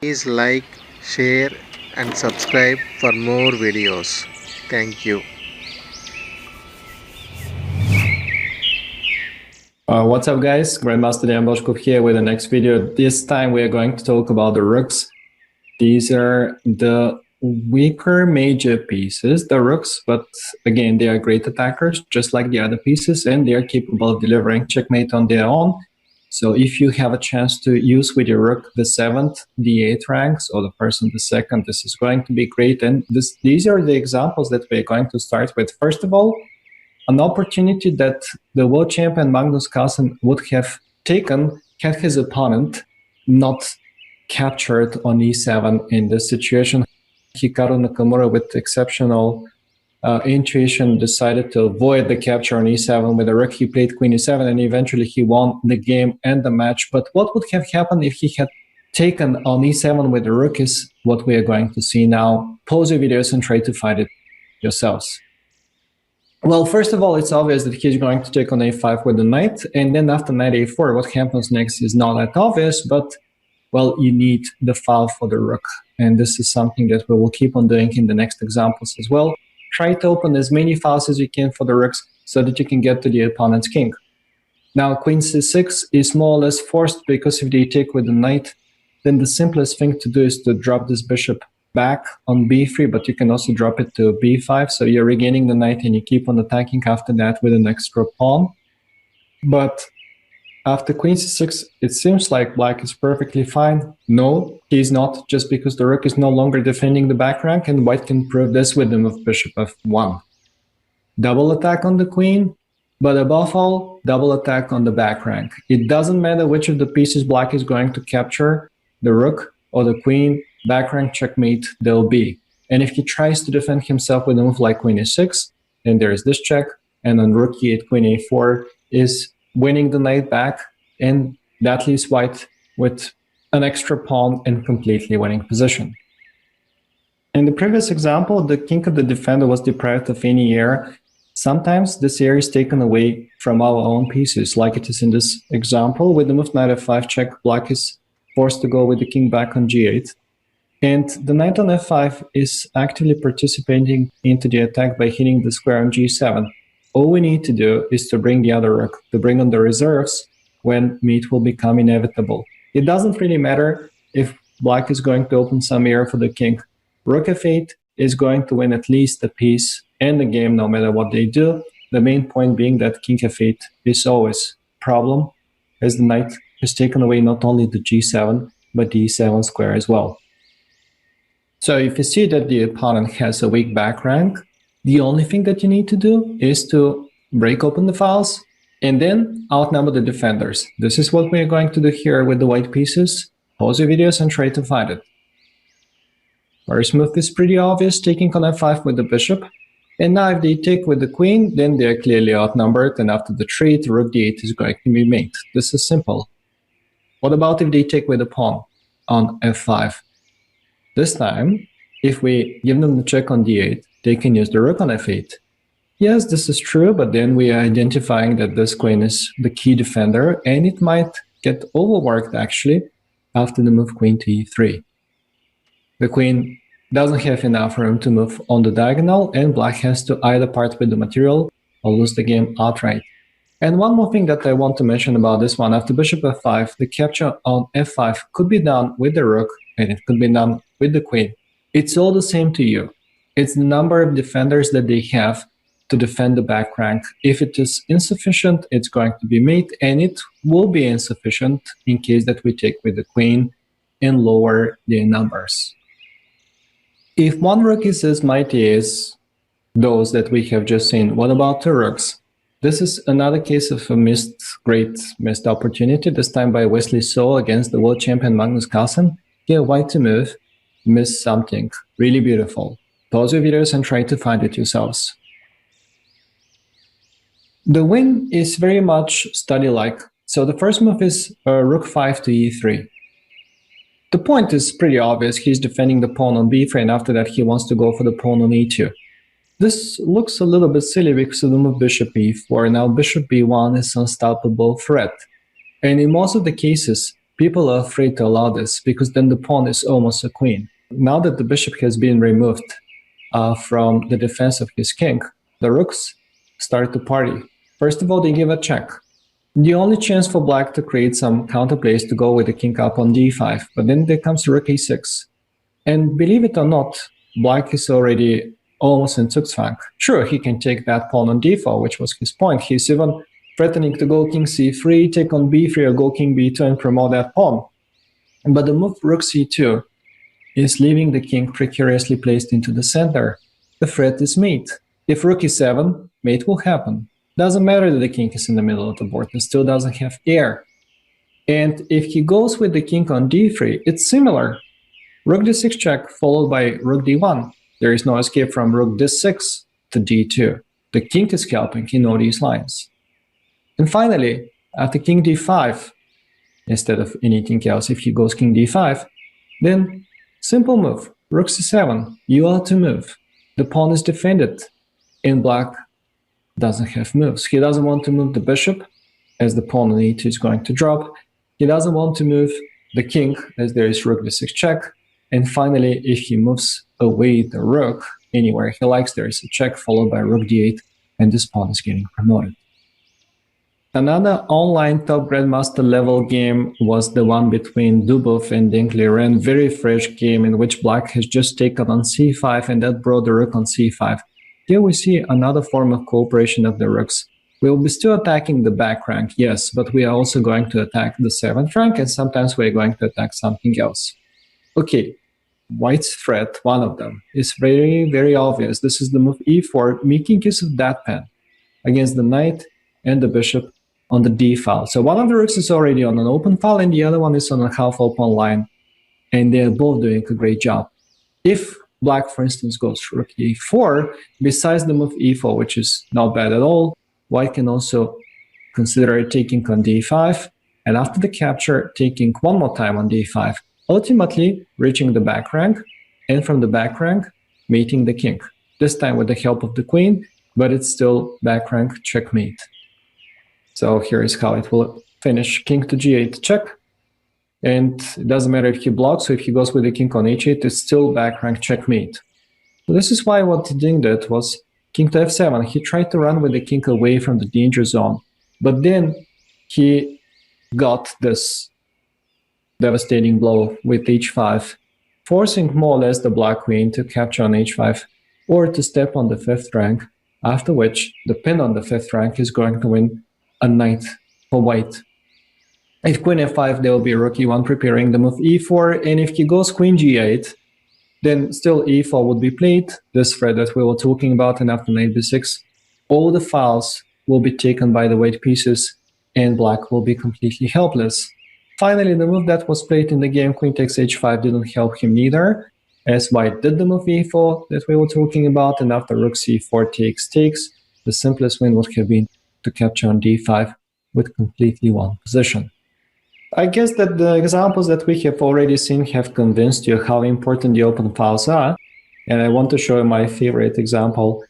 Please like, share and subscribe for more videos. Thank you. What's up guys, Grandmaster Boshkov here with the next video. This time we are going to talk about the rooks. These are the weaker major pieces, the rooks, but again they are great attackers just like the other pieces, and they are capable of delivering checkmate on their own. So if you have a chance to use with your rook the 7th, the 8th ranks, or the first and the second, this is going to be great. And these are the examples that we're going to start with. First of all, an opportunity that the world champion Magnus Carlsen would have taken had his opponent not captured on e7 in this situation. Hikaru Nakamura, with exceptional intuition, decided to avoid the capture on e7 with a rook. He played queen e7 and eventually he won the game and the match. But what would have happened if he had taken on e7 with the rook is what we are going to see now. Pause your videos and try to find it yourselves. Well, first of all, it's obvious that he's going to take on a5 with the knight, and then after knight a4, what happens next is not that obvious, but, well, you need the file for the rook, and this is something that we will keep on doing in the next examples as well. Try to open as many files as you can for the rooks so that you can get to the opponent's king. Now, queen c6 is more or less forced, because if they take with the knight, then the simplest thing to do is to drop this bishop back on b3, but you can also drop it to b5, so you're regaining the knight and you keep on attacking after that with an extra pawn. But after queen c6, it seems like black is perfectly fine. No, he's not, just because the rook is no longer defending the back rank, and white can prove this with the move bishop f1. Double attack on the queen, but above all, double attack on the back rank. It doesn't matter which of the pieces black is going to capture, the rook or the queen, back rank checkmate there'll be. And if he tries to defend himself with a move like queen a6, then there is this check, and on rook e8, queen a4 is winning the knight back, and that leaves white with an extra pawn in completely winning position. In the previous example, the king of the defender was deprived of any heir. Sometimes this heir is taken away from our own pieces, like it is in this example. With the move knight f5 check, black is forced to go with the king back on g8. And the knight on f5 is actively participating into the attack by hitting the square on g7. All we need to do is to bring the other rook, to bring on the reserves when mate will become inevitable. It doesn't really matter if black is going to open some heir for the king. Rook f8 is going to win at least the piece and the game no matter what they do. The main point being that king f8 is always a problem, as the knight has taken away not only the g7, but the e7 square as well. So if you see that the opponent has a weak back rank, the only thing that you need to do is to break open the files and then outnumber the defenders. This is what we are going to do here with the white pieces. Pause your videos and try to find it. First move is pretty obvious, taking on f5 with the bishop. And now if they take with the queen, then they are clearly outnumbered, and after the trade, rook d8 is going to be mate. This is simple. What about if they take with the pawn on f5? This time, if we give them the check on d8, they can use the rook on f8. Yes, this is true, but then we are identifying that this queen is the key defender, and it might get overworked actually after the move queen to e3. The queen doesn't have enough room to move on the diagonal, and black has to either part with the material or lose the game outright. And one more thing that I want to mention about this one, after bishop f5, the capture on f5 could be done with the rook, and it could be done with the queen. It's all the same to you. It's the number of defenders that they have to defend the back rank. If it is insufficient, it's going to be mate, and it will be insufficient in case that we take with the queen and lower their numbers. If one rook is as mighty as those that we have just seen, what about two rooks? This is another case of a great missed opportunity, this time by Wesley So against the world champion Magnus Carlsen. Here, white to move, miss something really beautiful. Pause your videos and try to find it yourselves. The win is very much study-like. So the first move is rook 5 to e3. The point is pretty obvious. He's defending the pawn on b3, and after that he wants to go for the pawn on e2. This looks a little bit silly because of the move bishop e4. Now bishop b1 is an unstoppable threat. And in most of the cases, people are afraid to allow this because then the pawn is almost a queen. Now that the bishop has been removed from the defense of his king, the rooks start to party. First of all, they give a check. The only chance for black to create some counterplay is to go with the king up on d5, but then there comes rook a6. And believe it or not, black is already almost in Zugzwang. Sure, he can take that pawn on d4, which was his point. He's even threatening to go king c3, take on b3, or go king b2 and promote that pawn. But the move rook c2 is leaving the king precariously placed into the center. The threat is mate. If rook e7, mate will happen. Doesn't matter that the king is in the middle of the board, it still doesn't have heir. And if he goes with the king on d3, it's similar. Rook d6 check followed by rook d1. There is no escape from rook d6 to d2. The king is scalping in all these lines. And finally, after king d5, instead of anything else, if he goes king d5, then simple move, rook c7, you are to move. The pawn is defended, and black doesn't have moves. He doesn't want to move the bishop, as the pawn on e2 is going to drop. He doesn't want to move the king, as there is rook d6 check. And finally, if he moves away the rook anywhere he likes, there is a check followed by rook d8, and this pawn is getting promoted. Another online top grandmaster level game was the one between Dubov and Dinkley Ren, very fresh game in which black has just taken on c5 and that brought the rook on c5. Here we see another form of cooperation of the rooks. We will be still attacking the back rank, yes, but we are also going to attack the 7th rank, and sometimes we are going to attack something else. Okay, white's threat, one of them, is very, very obvious. This is the move e4, making use of that pen against the knight and the bishop on the d file. So one of the rooks is already on an open file and the other one is on a half open line, and they're both doing a great job. If black, for instance, goes rook e4, besides the move e4, which is not bad at all, white can also consider taking on d5, and after the capture, taking one more time on d5, ultimately reaching the back rank, and from the back rank, mating the king. This time with the help of the queen, but it's still back rank checkmate. So here is how it will finish. King to g8 check. And it doesn't matter if he blocks, so if he goes with the king on h8, it's still back rank checkmate. So this is why what Ding did was king to f7. He tried to run with the king away from the danger zone. But then he got this devastating blow with h5, forcing more or less the black queen to capture on h5 or to step on the 5th rank, after which the pin on the 5th rank is going to win a knight for white. If queen f5, there will be rook e1 preparing the move e4, and if he goes queen g8, then still e4 would be played, this thread that we were talking about, and after knight b6, all the files will be taken by the white pieces, and black will be completely helpless. Finally, the move that was played in the game, queen takes h5, didn't help him neither, as white did the move e4 that we were talking about, and after rook c4 takes, the simplest win would have been to capture on d5 with completely won position. I guess that the examples that we have already seen have convinced you how important the open files are, and I want to show you my favorite example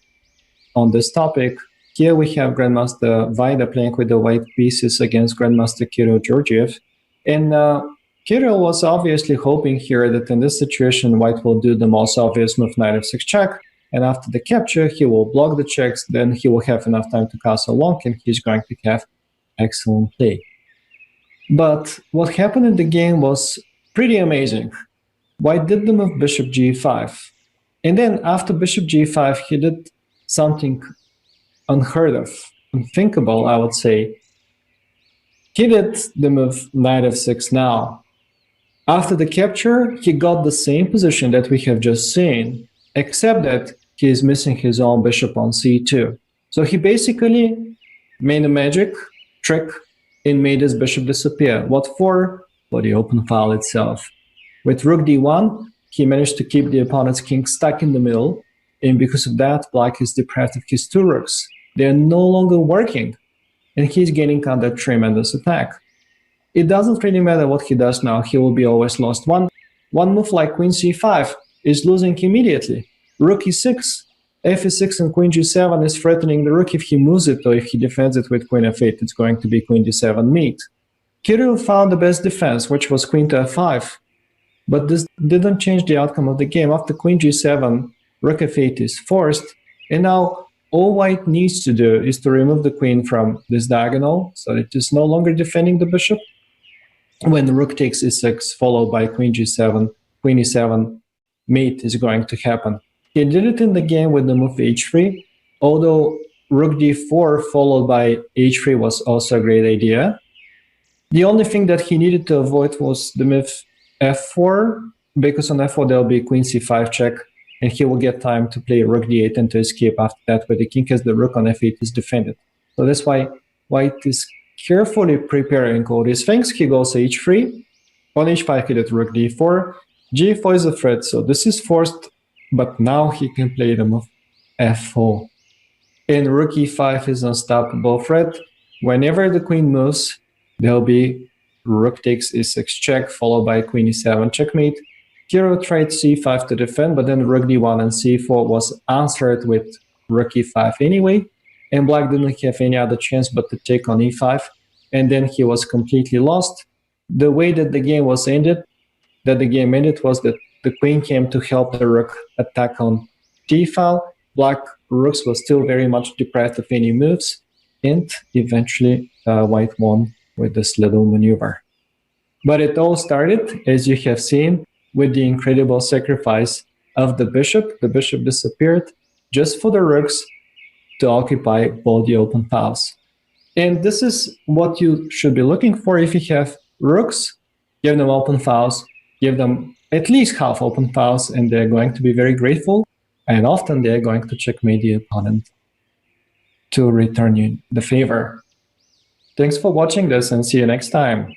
on this topic. Here we have Grandmaster Vaida playing with the white pieces against Grandmaster Kirill Georgiev, and Kirill was obviously hoping here that in this situation white will do the most obvious move knight f6 check, and after the capture he will block the checks, then he will have enough time to castle long and he's going to have excellent play. But what happened in the game was pretty amazing. White did the move bishop g5, and then after bishop g5 he did something unheard of, unthinkable, I would say. He did the move knight f6 now. After the capture, he got the same position that we have just seen, except that he is missing his own bishop on c2. So he basically made a magic trick and made his bishop disappear. What for? For the open file itself. With rook d1, he managed to keep the opponent's king stuck in the middle, and because of that, black is deprived of his two rooks. They are no longer working, and he's getting under tremendous attack. It doesn't really matter what he does now, he will be always lost. One move like queen c5 is losing immediately. Rook e6, f e6 and queen g7 is threatening the rook. If he moves it or if he defends it with queen f8, it's going to be queen d7 mate. Kirill found the best defense, which was queen to f5. But this didn't change the outcome of the game. After queen g7, rook f8 is forced. And now all white needs to do is to remove the queen from this diagonal, so it is no longer defending the bishop. When rook takes e6, followed by queen g7, queen e7, mate is going to happen. He did it in the game with the move h3, although rook d4 followed by h3 was also a great idea. The only thing that he needed to avoid was the move f4, because on f4 there'll be queen c5 check, and he will get time to play rook d8 and to escape after that with the king, as the rook on f8 is defended. So that's why white is carefully preparing all these things. He goes h3, on h5 he did rook d4, g4 is a threat, so this is forced, but now he can play the move f4. And rook e5 is unstoppable threat. Whenever the queen moves, there'll be rook takes e6 check, followed by queen e7 checkmate. Kirill tried c5 to defend, but then rook d1 and c4 was answered with rook e5 anyway, and black didn't have any other chance but to take on e5, and then he was completely lost. The way that the game ended was that the queen came to help the rook attack on d-file. Black rooks was still very much deprived of any moves, and eventually white won with this little maneuver. But it all started, as you have seen, with the incredible sacrifice of the bishop. The bishop disappeared just for the rooks to occupy all the open files. And this is what you should be looking for if you have rooks. Give them open files, give them at least half open files, and they're going to be very grateful. And often they're going to checkmate the opponent to return you the favor. Thanks for watching this, and see you next time.